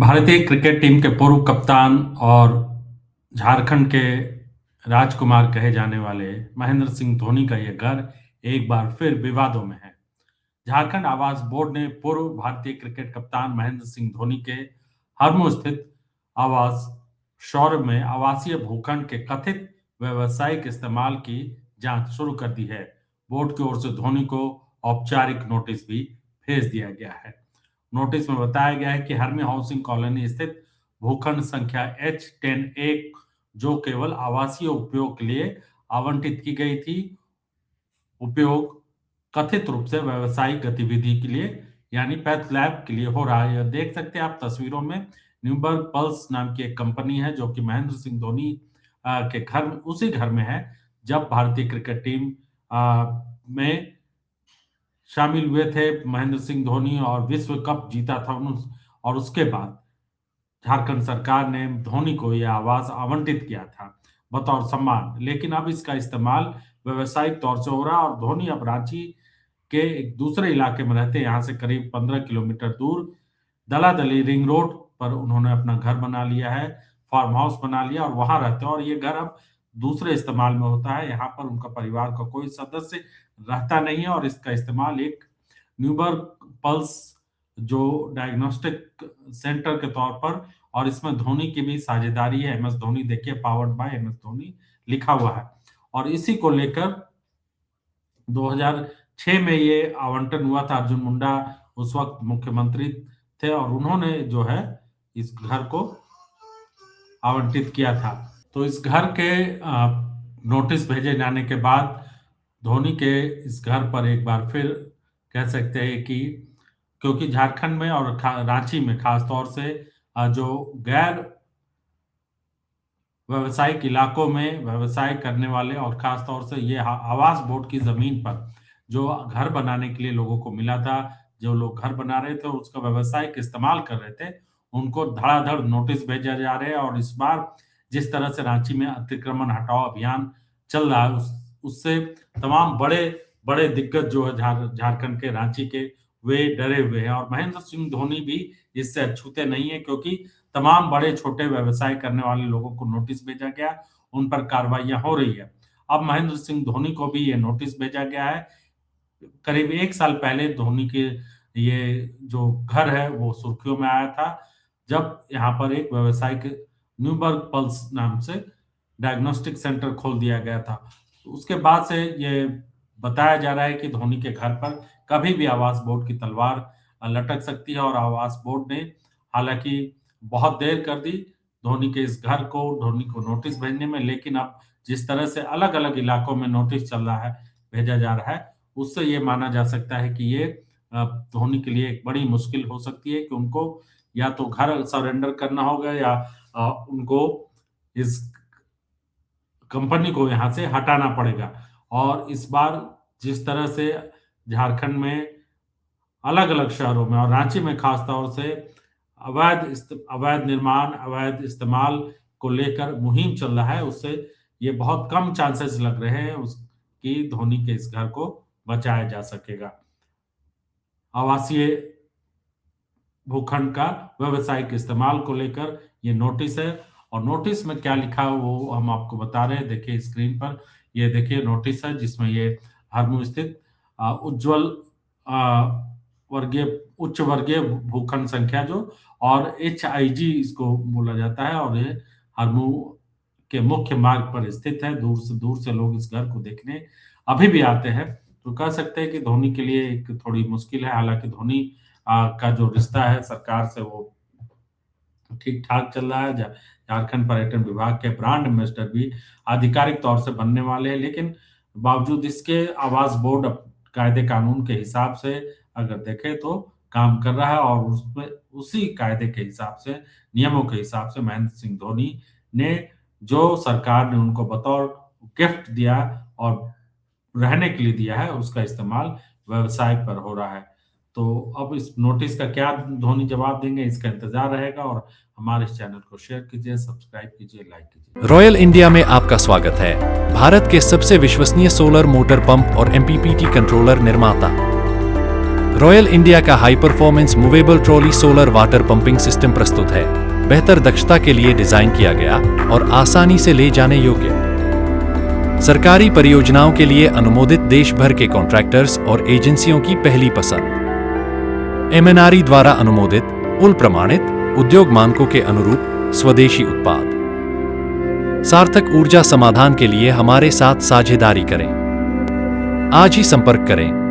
भारतीय cricket team के पूर्व कप्तान और झारखंड के राजकुमार कहे जाने वाले महेंद्र सिंह धोनी का यह घर एक बार फिर विवादों में है। झारखंड आवास बोर्ड ने पूर्व भारतीय क्रिकेट कप्तान महेंद्र सिंह धोनी के हरमू स्थित आवास शौर्य में आवासीय भूखंड के कथित व्यावसायिक इस्तेमाल की जांच शुरू कर दी है। बोर्ड की ओर से धोनी को औपचारिक नोटिस भी भेज दिया गया है। नोटिस में बताया गया है कि हरमी हाउसिंग कॉलोनी स्थित भूखंड संख्या H10A जो केवल आवासीय उपयोग के लिए आवंटित की गई थी, उपयोग कथित रूप से व्यावसायिक गतिविधि के लिए यानी पैथ लैब के लिए हो रहा है। यह देख सकते हैं आप तस्वीरों में। न्यूबर्ग पल्स नाम की एक कंपनी है जो कि महेंद्र सिंह धोनी के घर उसी घर में है जब भारतीय क्रिकेट टीम में शामिल हुए थे महेंद्र सिंह धोनी और विश्व कप जीता था और उसके बाद झारखंड सरकार ने धोनी को यह आवास आवंटित किया था बतौर सम्मान। लेकिन अब इसका इस्तेमाल व्यावसायिक तौर से हो रहा है और धोनी अब रांची के एक दूसरे इलाके में रहते हैं। यहाँ से करीब 15 किलोमीटर दूर दलादली रिंग रोड पर उन्होंने अपना घर बना लिया है, फार्म हाउस बना लिया और वहां रहते हैं और ये घर अब दूसरे इस्तेमाल में होता है। यहाँ पर उनका परिवार का कोई सदस्य रहता नहीं है और इसका इस्तेमाल एक न्यूबर्ग पल्स जो डायग्नोस्टिक सेंटर के तौर पर, और इसमें धोनी की भी साझेदारी है। MS धोनी देखिए, पावर्ड बाय MS धोनी लिखा हुआ है। और इसी को लेकर 2006 में ये आवंटन हुआ था। अर्जुन मुंडा उस वक्त मुख्यमंत्री थे और उन्होंने जो है इस घर को आवंटित किया था। तो इस घर के नोटिस भेजे जाने के बाद धोनी के इस घर पर एक बार फिर कह सकते हैं कि क्योंकि झारखंड में और रांची में खास तौर से जो गैर व्यावसायिक इलाकों में व्यवसाय करने वाले और खास तौर से ये आवास बोर्ड की जमीन पर जो घर बनाने के लिए लोगों को मिला था, जो लोग घर बना रहे थे उसका व्यावसायिक इस्तेमाल कर रहे थे, उनको धड़ाधड़ नोटिस भेजा जा रहे हैं। और इस बार जिस तरह से रांची में अतिक्रमण हटाओ अभियान चल रहा है उससे तमाम बड़े बड़े दिग्गज जो है झारखंड के, रांची के, वे डरे हुए हैं। और महेंद्र सिंह धोनी भी इससे अछूते नहीं है क्योंकि तमाम बड़े छोटे व्यवसाय करने वाले लोगों को नोटिस भेजा गया, उन पर कार्रवाइयां हो रही है। अब महेंद्र सिंह धोनी को भी ये नोटिस भेजा गया है। करीब 1 साल पहले धोनी के ये जो घर है वो सुर्खियों में आया था जब यहाँ पर एक व्यावसायिक न्यूबर्ग पल्स नाम से डायग्नोस्टिक सेंटर खोल दिया गया था। उसके बाद से ये बताया जा रहा है कि धोनी के घर पर कभी भी आवास बोर्ड की तलवार लटक सकती है और आवास बोर्ड ने हालांकि बहुत देर कर दी धोनी के इस घर को, धोनी को नोटिस भेजने में। लेकिन अब जिस तरह से अलग अलग इलाकों में नोटिस चल रहा है, भेजा जा रहा है, उससे ये माना जा सकता है कि ये धोनी के लिए एक बड़ी मुश्किल हो सकती है कि उनको या तो घर सरेंडर करना होगा या उनको इस कंपनी को यहाँ से हटाना पड़ेगा। और इस बार जिस तरह से झारखंड में अलग अलग शहरों में और रांची में खास तौर से अवैध निर्माण, अवैध इस्तेमाल को लेकर मुहिम चल रहा है, उससे ये बहुत कम चांसेस लग रहे हैं कि धोनी के इस घर को बचाया जा सकेगा। आवासीय भूखंड का व्यावसायिक इस्तेमाल को लेकर ये नोटिस है और नोटिस में क्या लिखा है वो हम आपको बता रहे हैं। देखिए स्क्रीन पर, ये देखिए नोटिस है जिसमें ये हरमू स्थित उच्च वर्गीय भूखंड संख्या जो और HIG इसको बोला जाता है और ये हरमू के मुख्य मार्ग पर स्थित है। दूर से लोग इस घर को देखने अभी भी आते हैं। तो कह सकते हैं कि धोनी के लिए एक थोड़ी मुश्किल है। हालांकि धोनी का जो रिश्ता है सरकार से वो ठीक ठाक चल रहा है। झारखंड पर्यटन विभाग के ब्रांड एम्बेसडर भी आधिकारिक तौर से बनने वाले हैं, लेकिन बावजूद इसके आवास बोर्ड कायदे कानून के हिसाब से अगर देखें तो काम कर रहा है और उसमें उसी कायदे के हिसाब से, नियमों के हिसाब से महेंद्र सिंह धोनी ने जो सरकार ने उनको बतौर गिफ्ट दिया और रहने के लिए दिया है उसका इस्तेमाल व्यवसाय पर हो रहा है। तो अब इस नोटिस का क्या धोनी जवाब देंगे, इसका इंतजार रहेगा। और हमारे इस चैनल को शेयर कीजिए, सब्सक्राइब कीजिए, लाइक कीजिए। रॉयल इंडिया में आपका स्वागत है, भारत के सबसे विश्वसनीय सोलर मोटर पंप और MPPT कंट्रोलर निर्माता। रॉयल इंडिया का high performance movable trolley solar water pumping system प्रस्तुत है। बेहतर दक्षता के लिए डिजाइन किया गया और आसानी से ले जाने योग्य। सरकारी परियोजनाओं के लिए अनुमोदित देश भर के कॉन्ट्रैक्टर्स और एजेंसियों की पहली पसंद। MNRE द्वारा अनुमोदित, उल प्रमाणित, उद्योग मानकों के अनुरूप स्वदेशी उत्पाद। सार्थक ऊर्जा समाधान के लिए हमारे साथ साझेदारी करें। आज ही संपर्क करें